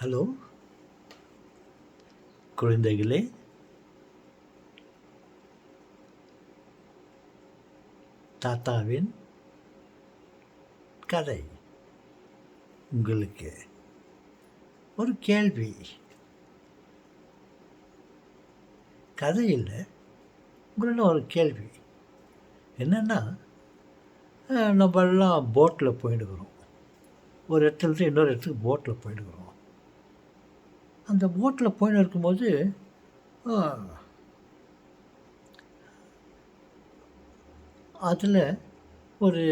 Hello குழந்தைகளே, தாத்தாவின் கதை. உங்களுக்கு ஒரு கேள்வி. கதை இல்லை, உங்களிடம் ஒரு கேள்வி. என்னென்னா, நம்மெல்லாம் போட்டில் போயிடுக்கிறோம். ஒரு இடத்துலேருந்து இன்னொரு இடத்துக்கு போட்டில் போயிடுக்கிறோம். அந்த போட்டில் போயின்னு இருக்கும்போது அதில் ஒரு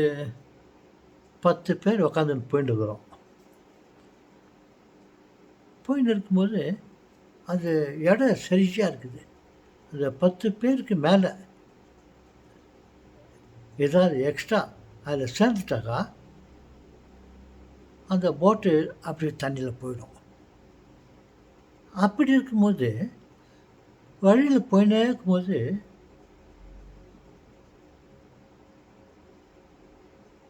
10 பேர் உக்காந்துன்னு போயிட்டுருக்குறோம். போயின்னு இருக்கும்போது அது இடம் சரியாக இருக்குது. அந்த 10 பேருக்கு மேலே ஏதாவது எக்ஸ்ட்ரா அதில் சேர்ந்துட்டாக்கா அந்த போட்டு அப்படி தண்ணியில் போயிடும். அப்படி இருக்கும்போது வழியில் போயினே இருக்கும்போது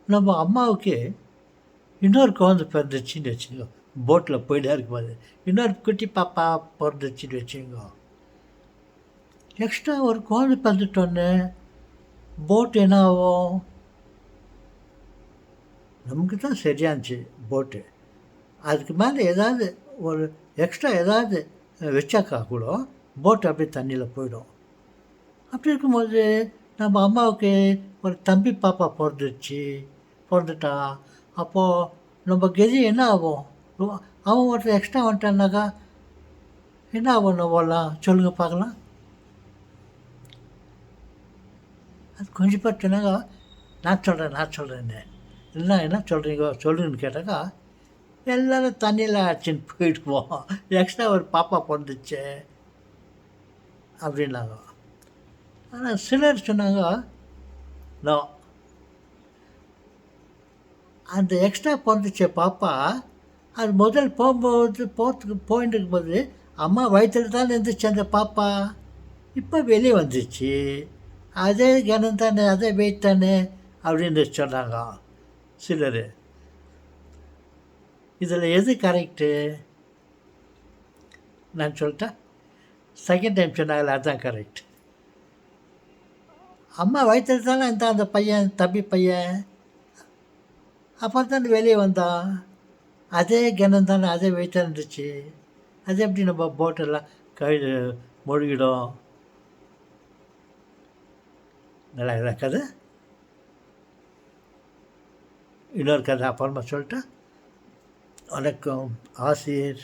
நம்ம அம்மாவுக்கு இன்னொரு குழந்தை பிறந்துச்சுன்னு வச்சுக்கோ. போட்டில் போயிட்டே இருக்கும்போது இன்னொரு குட்டி பாப்பா பிறந்துச்சுன்னு வச்சுக்கோ. எக்ஸ்ட்ரா ஒரு குழந்தை பிறந்துட்டோன்னே போட்டு என்ன ஆகும்? நமக்கு தான் சரியாச்சு போட்டு. அதுக்கு மேலே ஏதாவது ஒரு எக்ஸ்ட்ரா ஏதாவது வச்சாக்கா கூட போட்டு அப்படியே தண்ணியில் போயிடும். அப்படி இருக்கும்போது நம்ம அம்மாவுக்கு ஒரு தம்பி பாப்பா பிறந்துட்டா, அப்போது நம்ம கெதி என்ன ஆகும்? அவன் ஒருத்தர் எக்ஸ்ட்ரா வந்துட்டான்னாக்கா என்ன ஆகும்? நம்மலாம் சொல்லுங்கள் பார்க்கலாம். அது கொஞ்சம் பேர் சொன்னாங்க, நான் சொல்கிறேன்னு. இல்லைன்னா என்ன சொல்கிறீங்க சொல்லுங்கன்னு கேட்டாக்கா, எல்லோரும் தண்ணியில் அடிச்சுன்னு போயிடுவோம், எக்ஸ்ட்ரா ஒரு பாப்பா பிறந்துச்சு அப்படின்னாங்க. ஆனால் சிலர் சொன்னாங்க, நான் அந்த எக்ஸ்ட்ரா பிறந்துச்ச பாப்பா அது முதல் போயிட்டு இருக்கும்போது அம்மா வயிற்றில் தானே இருந்துச்சு அந்த பாப்பா. இப்போ வெளியே வந்துச்சு, அதே கனம் தானே, அதே வெயிட் தானே அப்படின்னு சொன்னாங்க சிலர். இதில் எது கரெக்டு? நான் சொல்லிட்டேன். செகண்ட் டைம் சொன்னாங்களே அதுதான் கரெக்ட். அம்மா வயிற்றில் தானே இருந்தால் அந்த பையன், தம்பி பையன், அப்புறம் தானே வெளியே வந்தான். அதே கனம் தானே, அதே வெயிட்டாக இருந்துச்சு. அது எப்படி நம்ம போட்டெல்லாம் மூழ்கிடும்? நல்லா கதை. இன்னொரு கதை அப்புறமா சொல்லிட்டேன். வணக்கம். ஆசிரியர்